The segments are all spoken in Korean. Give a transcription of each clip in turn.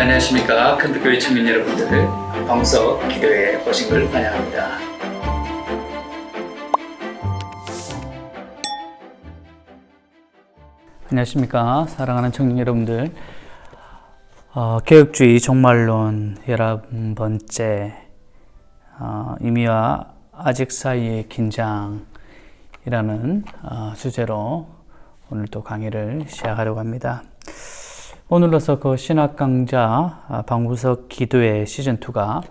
안녕하십니까. 큰빛교회 청년 여러분들, 방석 기도에 오신 걸 환영합니다. 안녕하십니까. 사랑하는 청년 여러분들, 개혁주의 종말론 11번째, 이미와 아직 사이의 긴장이라는 주제로 오늘 또 강의를 시작하려고 합니다. 오늘로서 그 신학 강좌 방구석 기도의 시즌2가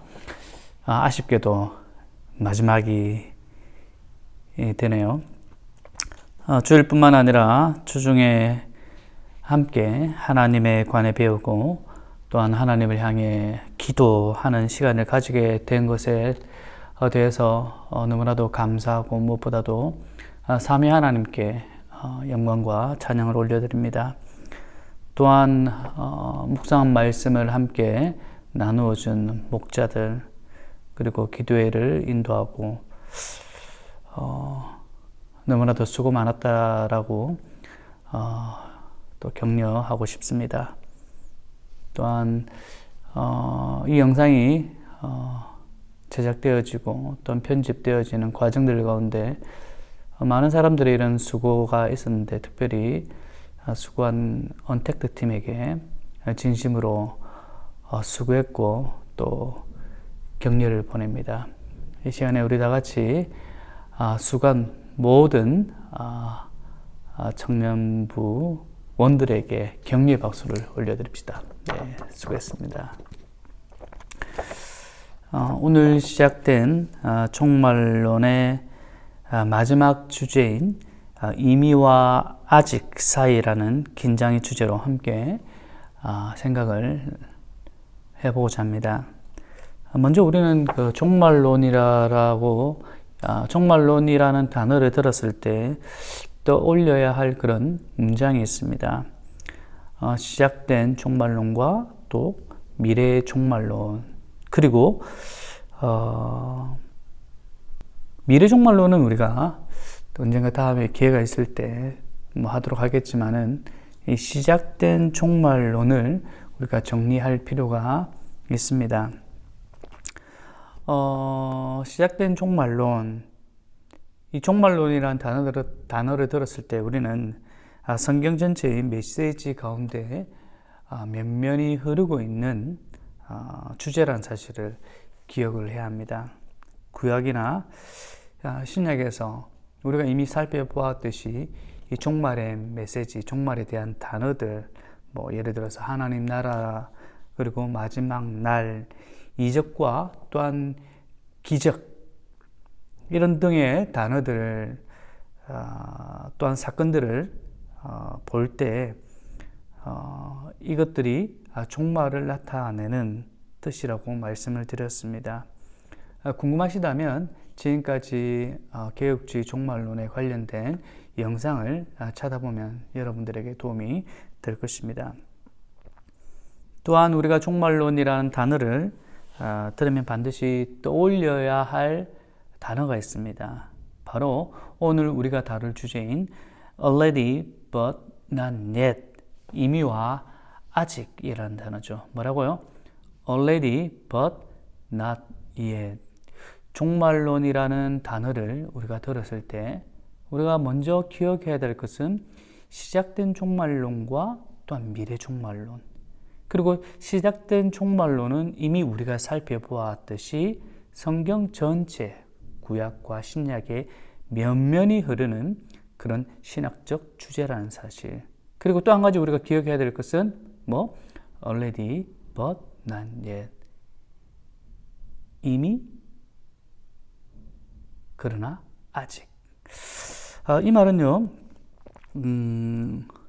아쉽게도 마지막이 되네요. 주일뿐만 아니라 주중에 함께 하나님에 관해 배우고 또한 하나님을 향해 기도하는 시간을 가지게 된 것에 대해서 너무나도 감사하고 무엇보다도 삼위 하나님께 영광과 찬양을 올려드립니다. 또한 묵상한 말씀을 함께 나누어준 목자들, 그리고 기도회를 인도하고 너무나도 수고 많았다라고 또 격려하고 싶습니다. 또한 이 영상이 제작되어지고 또한 편집되어지는 과정들 가운데 많은 사람들의 이런 수고가 있었는데, 특별히 수고한 언택트 팀에게 진심으로 수고했고 또 격려를 보냅니다. 이 시간에 우리 다 같이 수고한 모든 청년부 원들에게 격려의 박수를 올려드립시다. 네, 수고했습니다. 오늘 시작된 종말론의 마지막 주제인 이미와 아직 사이라는 긴장의 주제로 함께 생각을 해보고자 합니다. 먼저 우리는 그 종말론이라는 단어를 들었을 때 떠올려야 할 그런 문장이 있습니다. 시작된 종말론과 또 미래의 종말론, 그리고 미래 종말론은 우리가 언젠가 다음에 기회가 있을 때 하도록 하겠지만은, 이 시작된 종말론을 우리가 정리할 필요가 있습니다. 시작된 종말론, 이 종말론이라는 단어를 들었을 때 우리는 성경 전체의 메시지 가운데 면면이 흐르고 있는 주제라는 사실을 기억을 해야 합니다. 구약이나 신약에서 우리가 이미 살펴보았듯이 이 종말의 메시지, 종말에 대한 단어들, 예를 들어서 하나님 나라, 그리고 마지막 날, 이적과 또한 기적, 이런 등의 단어들, 또한 사건들을 볼 때 이것들이 종말을 나타내는 뜻이라고 말씀을 드렸습니다. 궁금하시다면 지금까지 개혁주의 종말론에 관련된 영상을 찾아보면 여러분들에게 도움이 될 것입니다. 또한 우리가 종말론이라는 단어를 들으면 반드시 떠올려야 할 단어가 있습니다. 바로 오늘 우리가 다룰 주제인 already but not yet, 이미와 아직이라는 단어죠. 뭐라고요? already but not yet. 종말론이라는 단어를 우리가 들었을 때 우리가 먼저 기억해야 될 것은 시작된 종말론과 또한 미래 종말론, 그리고 시작된 종말론은 이미 우리가 살펴보았듯이 성경 전체, 구약과 신약의 면면이 흐르는 그런 신학적 주제라는 사실. 그리고 또 한 가지 우리가 기억해야 될 것은 already but not yet, 이미 그러나 아직. 이 말은요,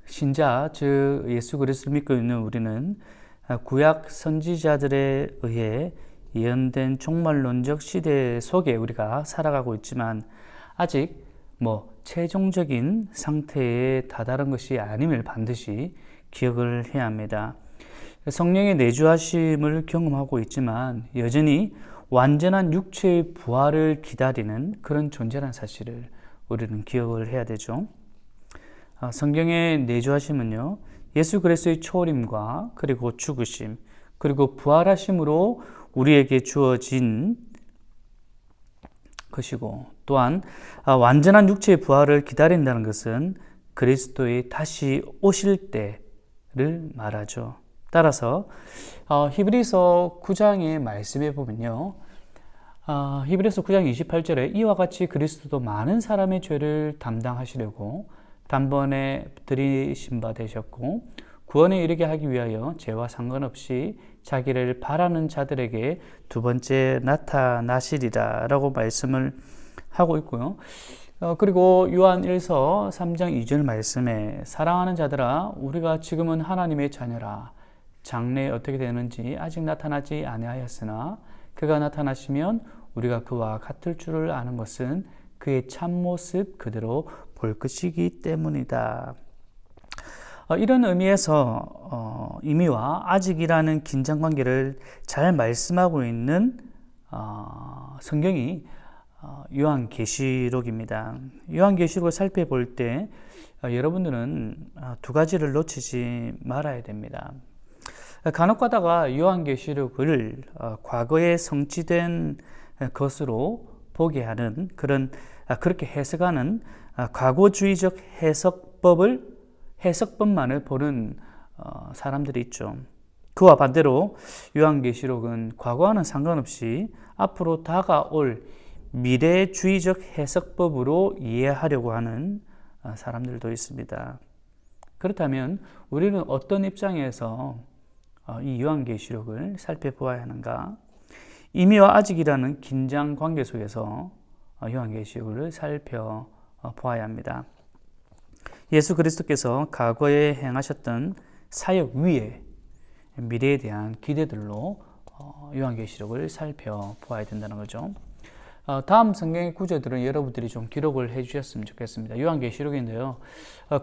신자, 즉 예수 그리스도를 믿고 있는 우리는 구약 선지자들에 의해 예언된 종말론적 시대 속에 우리가 살아가고 있지만, 아직 최종적인 상태에 다다른 것이 아님을 반드시 기억을 해야 합니다. 성령의 내주하심을 경험하고 있지만 여전히 완전한 육체의 부활을 기다리는 그런 존재라는 사실을 우리는 기억을 해야 되죠. 성경의 내주하심은요, 예수 그리스도의 초림과 그리고 죽으심, 그리고 부활하심으로 우리에게 주어진 것이고, 또한 완전한 육체의 부활을 기다린다는 것은 그리스도의 다시 오실 때를 말하죠. 따라서 히브리서 9장의 말씀에 보면요, 히브리서 9장 28절에 이와 같이 그리스도도 많은 사람의 죄를 담당하시려고 단번에 들이신 바 되셨고 구원에 이르게 하기 위하여 죄와 상관없이 자기를 바라는 자들에게 두 번째 나타나시리라 라고 말씀을 하고 있고요. 그리고 요한 1서 3장 2절 말씀에 사랑하는 자들아 우리가 지금은 하나님의 자녀라 장래에 어떻게 되는지 아직 나타나지 아니하였으나 그가 나타나시면 우리가 그와 같을 줄을 아는 것은 그의 참모습 그대로 볼 것이기 때문이다. 이런 의미에서 이미와 아직이라는 긴장관계를 잘 말씀하고 있는 성경이 요한계시록입니다. 요한계시록을 살펴볼 때 여러분들은 두 가지를 놓치지 말아야 됩니다. 간혹 가다가 요한계시록을 과거에 성취된 것으로 보게 하는 그렇게 해석하는 과거주의적 해석법만을 보는 사람들이 있죠. 그와 반대로 요한계시록은 과거와는 상관없이 앞으로 다가올 미래주의적 해석법으로 이해하려고 하는 사람들도 있습니다. 그렇다면 우리는 어떤 입장에서 이 요한계시록을 살펴보아야 하는가? 이미와 아직이라는 긴장 관계 속에서 요한계시록을 살펴보아야 합니다. 예수 그리스도께서 과거에 행하셨던 사역 위에 미래에 대한 기대들로 요한계시록을 살펴보아야 된다는 거죠. 다음 성경의 구절들은 여러분들이 좀 기록을 해 주셨으면 좋겠습니다. 요한계시록인데요.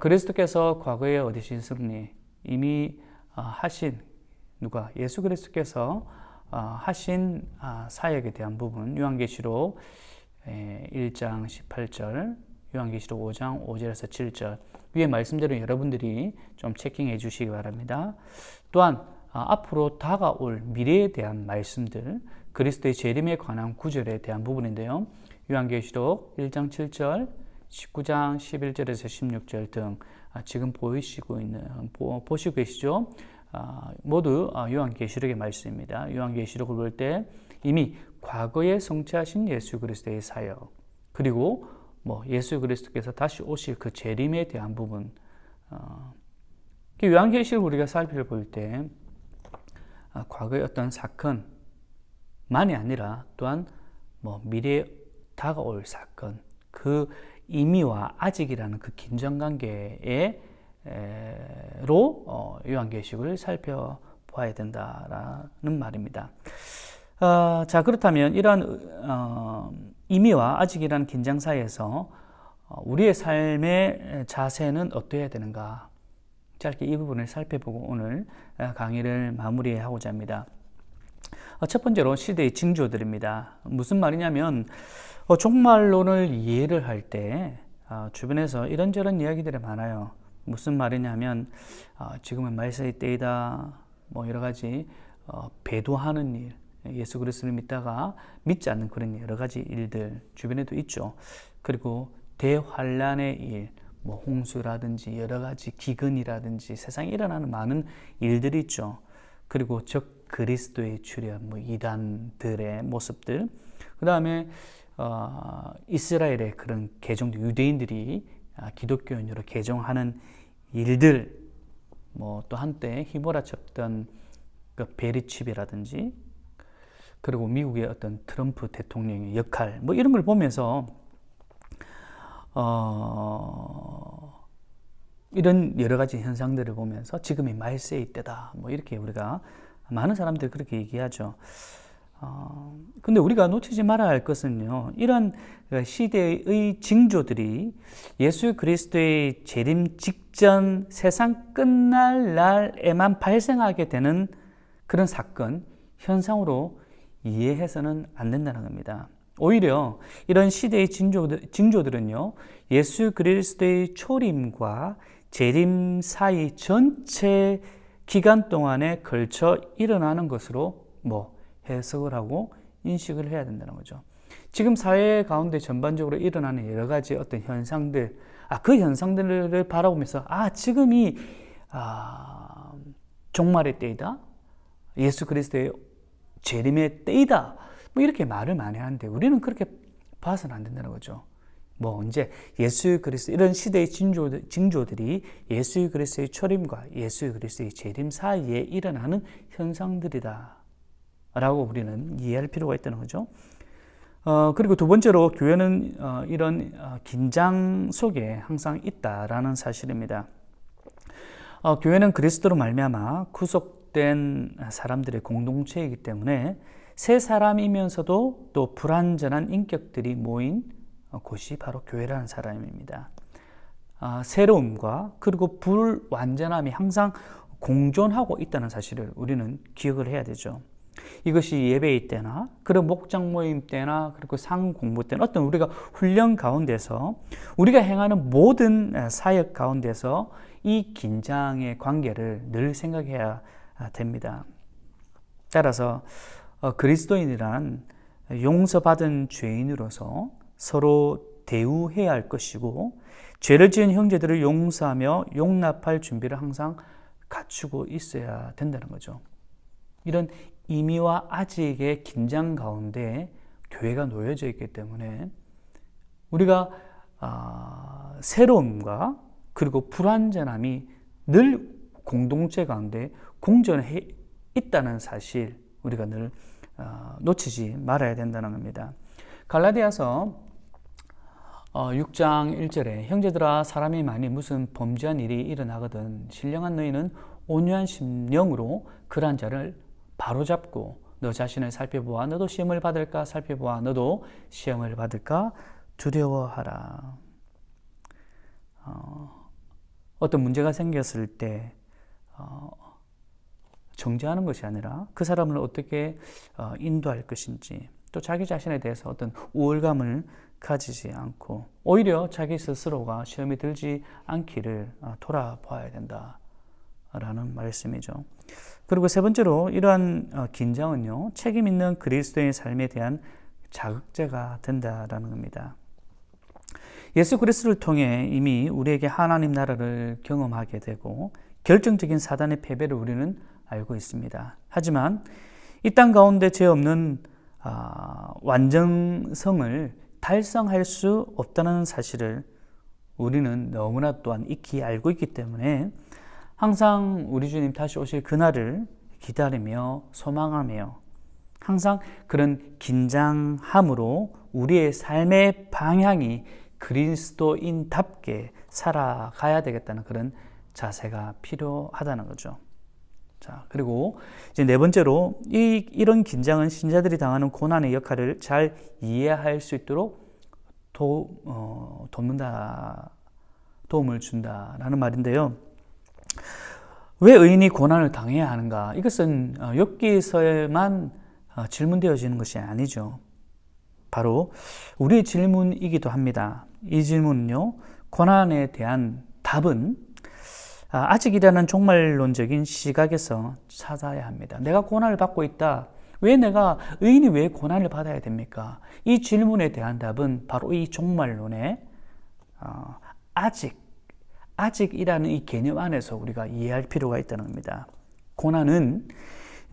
그리스도께서 과거에 어디 계셨니? 이미 하신 누가? 예수 그리스도께서 하신 사역에 대한 부분 요한계시록 1장 18절 요한계시록 5장 5절에서 7절 위에 말씀대로 여러분들이 좀 체킹해 주시기 바랍니다. 또한 앞으로 다가올 미래에 대한 말씀들 그리스도의 재림에 관한 구절에 대한 부분인데요. 요한계시록 1장 7절 19장 11절에서 16절 등 지금 보시고 계시죠? 모두 요한계시록의 말씀입니다. 요한계시록을 볼 때 이미 과거에 성취하신 예수 그리스도의 사역 그리고 예수 그리스도께서 다시 오실 그 재림에 대한 부분 요한계시록 우리가 살펴볼 때 과거의 어떤 사건만이 아니라 또한 미래에 다가올 사건 그 이미와 아직이라는 그 긴장관계에 로 요한계시록을 살펴봐야 된다라는 말입니다. 자 그렇다면 이러한 이미와 아직이라는 긴장 사이에서 우리의 삶의 자세는 어떠해야 되는가? 짧게 이 부분을 살펴보고 오늘 강의를 마무리하고자 합니다. 첫 번째로 시대의 징조들입니다. 무슨 말이냐면 종말론을 이해를 할 때 주변에서 이런저런 이야기들이 많아요. 무슨 말이냐면 지금은 말세의 때이다 여러 가지 배도하는 일 예수 그리스도를 믿다가 믿지 않는 그런 여러 가지 일들 주변에도 있죠. 그리고 대환란의 일 홍수라든지 여러 가지 기근이라든지 세상에 일어나는 많은 일들이 있죠. 그리고 적 그리스도의 출현 이단들의 모습들 그 다음에 이스라엘의 그런 개종도 유대인들이 기독교인으로 개종하는 일들 또 한때 휘몰아쳤던 그 베리칩이라든지 그리고 미국의 어떤 트럼프 대통령의 역할 이런 걸 보면서 이런 여러 가지 현상들을 보면서 지금이 말세의 때다 이렇게 우리가 많은 사람들이 그렇게 얘기하죠. 근데 우리가 놓치지 말아야 할 것은요, 이런 시대의 징조들이 예수 그리스도의 재림 직전 세상 끝날 날에만 발생하게 되는 그런 사건, 현상으로 이해해서는 안 된다는 겁니다. 오히려 이런 시대의 징조들은요, 예수 그리스도의 초림과 재림 사이 전체 기간 동안에 걸쳐 일어나는 것으로 해석을 하고 인식을 해야 된다는 거죠. 지금 사회 가운데 전반적으로 일어나는 여러 가지 어떤 현상들, 그 현상들을 바라보면서 지금이 종말의 때이다, 예수 그리스도의 재림의 때이다, 이렇게 말을 많이 하는데 우리는 그렇게 봐서는 안 된다는 거죠. 이제 예수 그리스도, 이런 시대의 징조들이 예수 그리스도의 초림과 예수 그리스도의 재림 사이에 일어나는 현상들이다 라고 우리는 이해할 필요가 있다는 거죠. 그리고 두 번째로 교회는 이런 긴장 속에 항상 있다라는 사실입니다. 교회는 그리스도로 말미암아 구속된 사람들의 공동체이기 때문에 새 사람이면서도 또 불완전한 인격들이 모인 곳이 바로 교회라는 사람입니다. 새로움과 그리고 불완전함이 항상 공존하고 있다는 사실을 우리는 기억을 해야 되죠. 이것이 예배의 때나 그런 목장 모임 때나 그리고 상 공부 때나 어떤 우리가 훈련 가운데서 우리가 행하는 모든 사역 가운데서 이 긴장의 관계를 늘 생각해야 됩니다. 따라서 그리스도인이란 용서받은 죄인으로서 서로 대우해야 할 것이고 죄를 지은 형제들을 용서하며 용납할 준비를 항상 갖추고 있어야 된다는 거죠. 이런 이미와 아직의 긴장 가운데 교회가 놓여져 있기 때문에 우리가 새로움과 그리고 불완전함이 늘 공동체 가운데 공존해 있다는 사실 우리가 늘 놓치지 말아야 된다는 겁니다. 갈라디아서 6장 1절에 형제들아 사람이 많이 무슨 범죄한 일이 일어나거든 신령한 너희는 온유한 심령으로 그러한 자를 바로잡고 너 자신을 살펴보아 너도 시험을 받을까 살펴보아 너도 시험을 받을까 두려워하라. 어떤 문제가 생겼을 때 정죄하는 것이 아니라 그 사람을 어떻게 인도할 것인지 또 자기 자신에 대해서 어떤 우월감을 가지지 않고 오히려 자기 스스로가 시험에 들지 않기를 돌아봐야 된다라는 말씀이죠. 그리고 세 번째로 이러한 긴장은요, 책임 있는 그리스도의 삶에 대한 자극제가 된다라는 겁니다. 예수 그리스도를 통해 이미 우리에게 하나님 나라를 경험하게 되고 결정적인 사단의 패배를 우리는 알고 있습니다. 하지만 이 땅 가운데 죄 없는 완전성을 달성할 수 없다는 사실을 우리는 너무나 또한 익히 알고 있기 때문에 항상 우리 주님 다시 오실 그날을 기다리며 소망하며 항상 그런 긴장함으로 우리의 삶의 방향이 그리스도인답게 살아가야 되겠다는 그런 자세가 필요하다는 거죠. 자, 그리고 이제 네 번째로 이런 긴장은 신자들이 당하는 고난의 역할을 잘 이해할 수 있도록 도움을 준다라는 말인데요. 왜 의인이 고난을 당해야 하는가? 이것은 욥기서에만 질문되어지는 것이 아니죠. 바로 우리의 질문이기도 합니다. 이 질문은요, 고난에 대한 답은 아직이라는 종말론적인 시각에서 찾아야 합니다. 내가 고난을 받고 있다. 의인이 왜 고난을 받아야 됩니까? 이 질문에 대한 답은 바로 이 종말론의 아직이라는 이 개념 안에서 우리가 이해할 필요가 있다는 겁니다. 고난은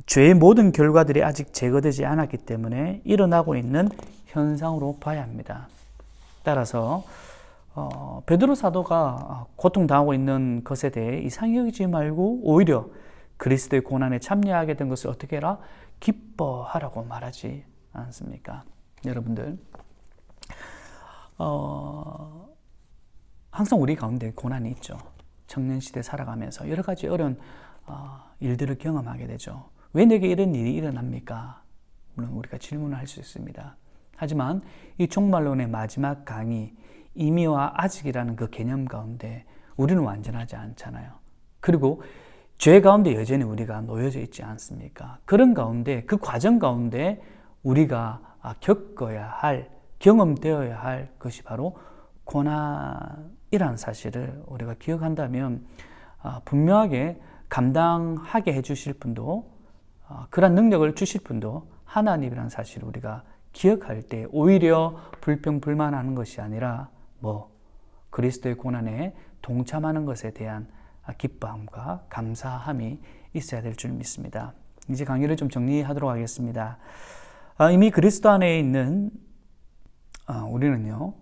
죄의 모든 결과들이 아직 제거되지 않았기 때문에 일어나고 있는 현상으로 봐야 합니다. 따라서 베드로 사도가 고통당하고 있는 것에 대해 이상히 여기지 말고 오히려 그리스도의 고난에 참여하게 된 것을 어떻게 해라? 기뻐하라고 말하지 않습니까? 여러분들, 항상 우리 가운데 고난이 있죠. 청년시대 살아가면서 여러 가지 어려운 일들을 경험하게 되죠. 왜 내게 이런 일이 일어납니까? 물론 우리가 질문을 할 수 있습니다. 하지만 이 종말론의 마지막 강의, 이미와 아직이라는 그 개념 가운데 우리는 완전하지 않잖아요. 그리고 죄 가운데 여전히 우리가 놓여져 있지 않습니까? 그런 가운데, 그 과정 가운데 우리가 겪어야 할, 경험되어야 할 것이 바로 고난이라는 사실을 우리가 기억한다면 분명하게 감당하게 해주실 분도 그런 능력을 주실 분도 하나님이라는 사실을 우리가 기억할 때 오히려 불평불만하는 것이 아니라 그리스도의 고난에 동참하는 것에 대한 기뻐함과 감사함이 있어야 될 줄 믿습니다. 이제 강의를 좀 정리하도록 하겠습니다. 이미 그리스도 안에 있는 우리는요,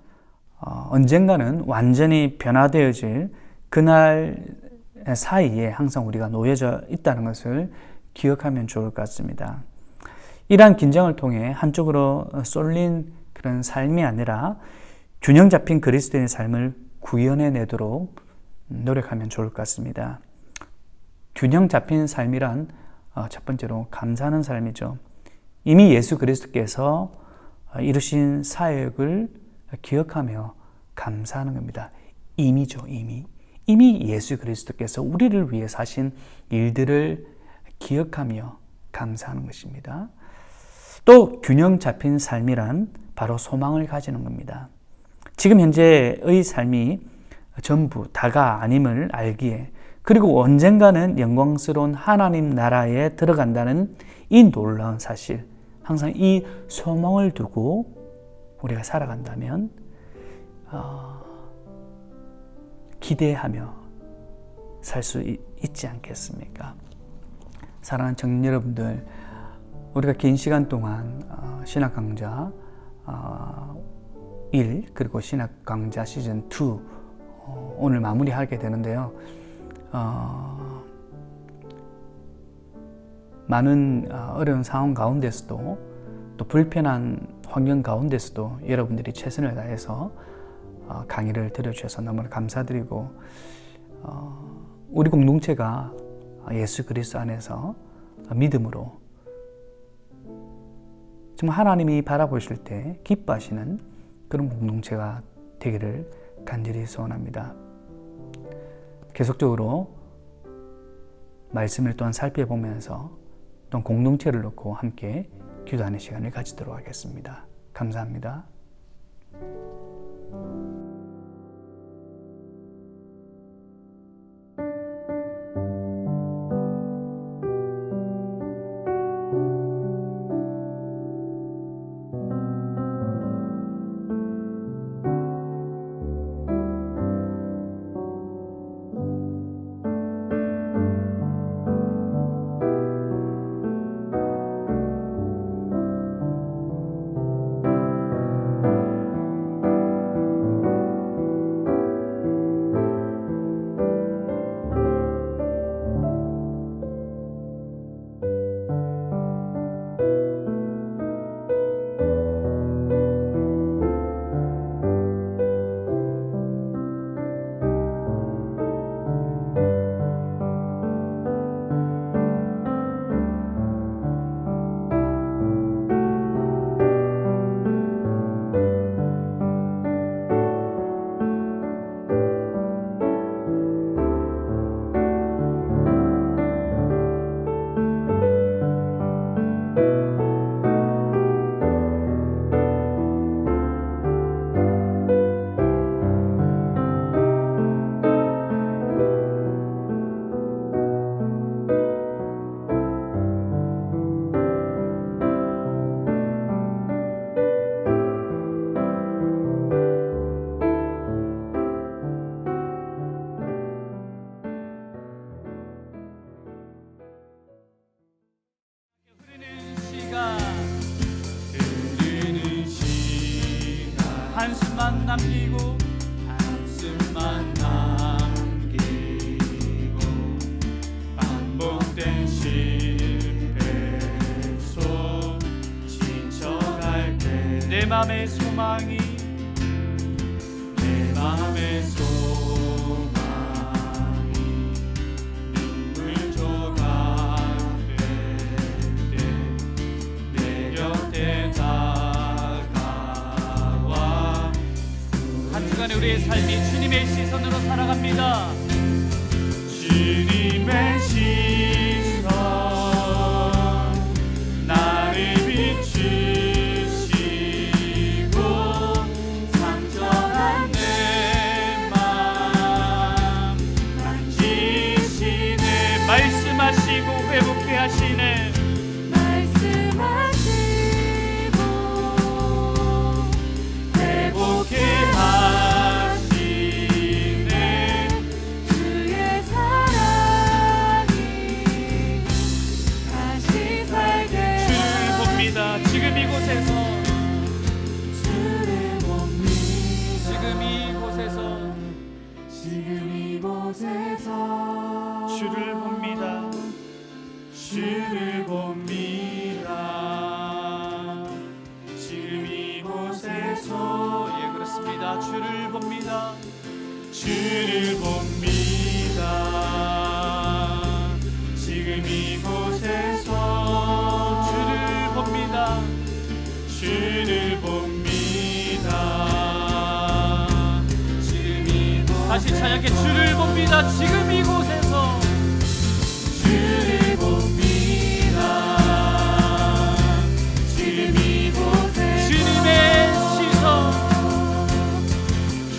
언젠가는 완전히 변화되어질 그날 사이에 항상 우리가 놓여져 있다는 것을 기억하면 좋을 것 같습니다. 이러한 긴장을 통해 한쪽으로 쏠린 그런 삶이 아니라 균형 잡힌 그리스도인의 삶을 구현해내도록 노력하면 좋을 것 같습니다. 균형 잡힌 삶이란 첫 번째로 감사하는 삶이죠. 이미 예수 그리스도께서 이루신 사역을 기억하며 감사하는 겁니다. 이미죠, 이미. 이미 예수 그리스도께서 우리를 위해 사신 일들을 기억하며 감사하는 것입니다. 또 균형 잡힌 삶이란 바로 소망을 가지는 겁니다. 지금 현재의 삶이 전부 다가 아님을 알기에, 그리고 언젠가는 영광스러운 하나님 나라에 들어간다는 이 놀라운 사실, 항상 이 소망을 두고 우리가 살아간다면 기대하며 살 수 있지 않겠습니까? 사랑하는 청년 여러분들, 우리가 긴 시간 동안 신학 강좌 1 그리고 신학 강좌 시즌 2 오늘 마무리하게 되는데요. 많은 어려운 상황 가운데서도 또 불편한 환경 가운데서도 여러분들이 최선을 다해서 강의를 들어주셔서 너무나 감사드리고, 우리 공동체가 예수 그리스도 안에서 믿음으로 정말 하나님이 바라보실 때 기뻐하시는 그런 공동체가 되기를 간절히 소원합니다. 계속적으로 말씀을 또한 살펴보면서 또 공동체를 놓고 함께 기도하는 시간을 가지도록 하겠습니다. 감사합니다. 한숨만 남기고 반복된 실패 속 지쳐갈 때 내 맘의 소망이 눈물 조각 될 때 내 곁에 다가와 한 주간의 우리의 삶이 주님의 시선으로 살아갑니다. 주님의 시선 나를 비추시고 상처난 내 맘 만지시네. 주를 봅니다. 주를 봅니다. 지금 이곳에서 주를 봅니다. 주를 봅니다. 지금 이곳 다시 찬양해. 주를 봅니다. 지금 이곳에서 주를 봅니다. 지금 이곳에서 주님의 시선,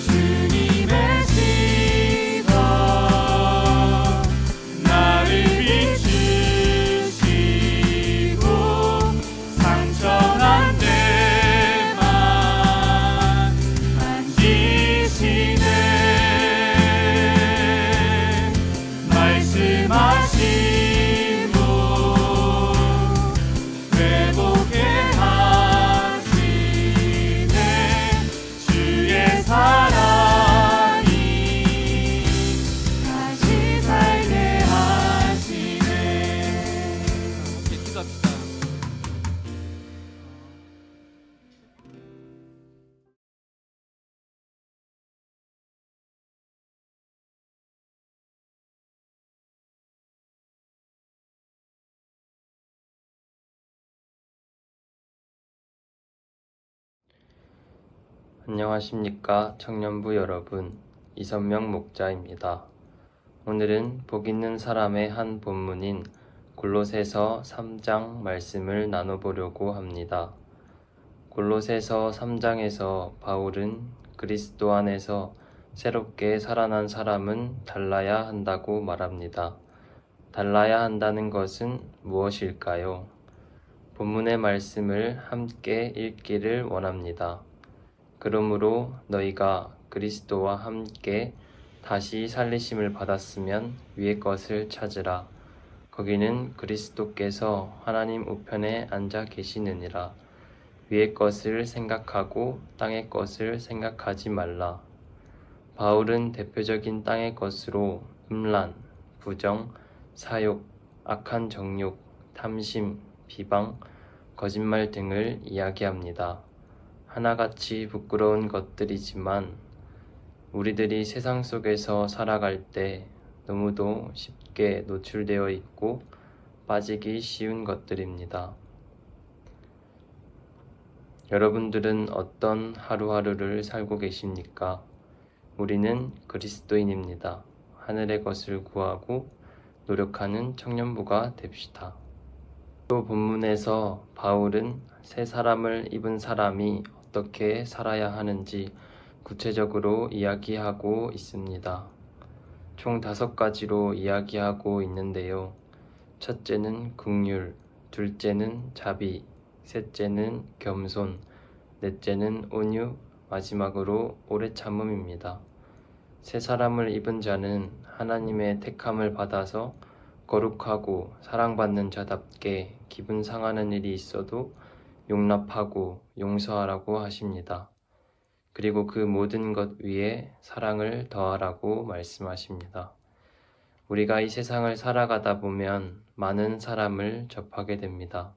주님의 시선 나를 비추시고 상처난 데만 만지시네. 말씀하시고 회복해 하시네. 주의 사랑이 다시 살게 하시네. 함께 기도합시다. 안녕하십니까 청년부 여러분, 이선명 목자입니다. 오늘은 복 있는 사람의 한 본문인 골로새서 3장 말씀을 나눠보려고 합니다. 골로새서 3장에서 바울은 그리스도 안에서 새롭게 살아난 사람은 달라야 한다고 말합니다. 달라야 한다는 것은 무엇일까요? 본문의 말씀을 함께 읽기를 원합니다. 그러므로 너희가 그리스도와 함께 다시 살리심을 받았으면 위의 것을 찾으라. 거기는 그리스도께서 하나님 우편에 앉아 계시느니라. 위의 것을 생각하고 땅의 것을 생각하지 말라. 바울은 대표적인 땅의 것으로 음란, 부정, 사욕, 악한 정욕, 탐심, 비방, 거짓말 등을 이야기합니다. 하나같이 부끄러운 것들이지만 우리들이 세상 속에서 살아갈 때 너무도 쉽게 노출되어 있고 빠지기 쉬운 것들입니다. 여러분들은 어떤 하루하루를 살고 계십니까? 우리는 그리스도인입니다. 하늘의 것을 구하고 노력하는 청년부가 됩시다. 또 본문에서 바울은 새 사람을 입은 사람이 어떻게 살아야 하는지 구체적으로 이야기하고 있습니다. 총 5가지로 이야기하고 있는데요. 첫째는 긍휼, 둘째는 자비, 셋째는 겸손, 넷째는 온유, 마지막으로 오래 참음입니다. 새 사람을 입은 자는 하나님의 택함을 받아서 거룩하고 사랑받는 자답게 기분 상하는 일이 있어도 용납하고 용서하라고 하십니다. 그리고 그 모든 것 위에 사랑을 더하라고 말씀하십니다. 우리가 이 세상을 살아가다 보면 많은 사람을 접하게 됩니다.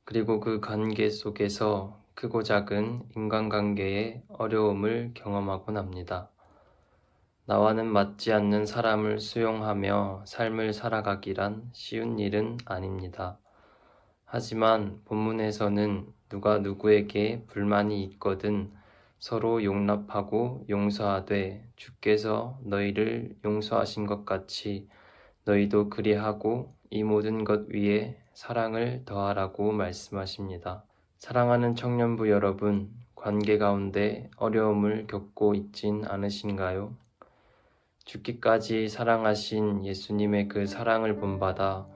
그리고 그 관계 속에서 크고 작은 인간관계의 어려움을 경험하곤 합니다. 나와는 맞지 않는 사람을 수용하며 삶을 살아가기란 쉬운 일은 아닙니다. 하지만 본문에서는 누가 누구에게 불만이 있거든 서로 용납하고 용서하되 주께서 너희를 용서하신 것 같이 너희도 그리하고 이 모든 것 위에 사랑을 더하라고 말씀하십니다. 사랑하는 청년부 여러분, 관계 가운데 어려움을 겪고 있진 않으신가요? 죽기까지 사랑하신 예수님의 그 사랑을 본받아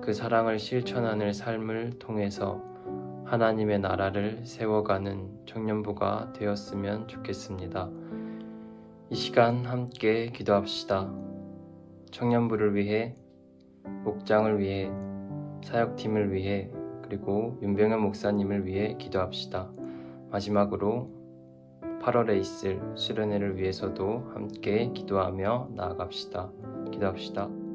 그 사랑을 실천하는 삶을 통해서 하나님의 나라를 세워가는 청년부가 되었으면 좋겠습니다. 이 시간 함께 기도합시다. 청년부를 위해, 목장을 위해, 사역팀을 위해, 그리고 윤병현 목사님을 위해 기도합시다. 마지막으로 8월에 있을 수련회를 위해서도 함께 기도하며 나아갑시다. 기도합시다.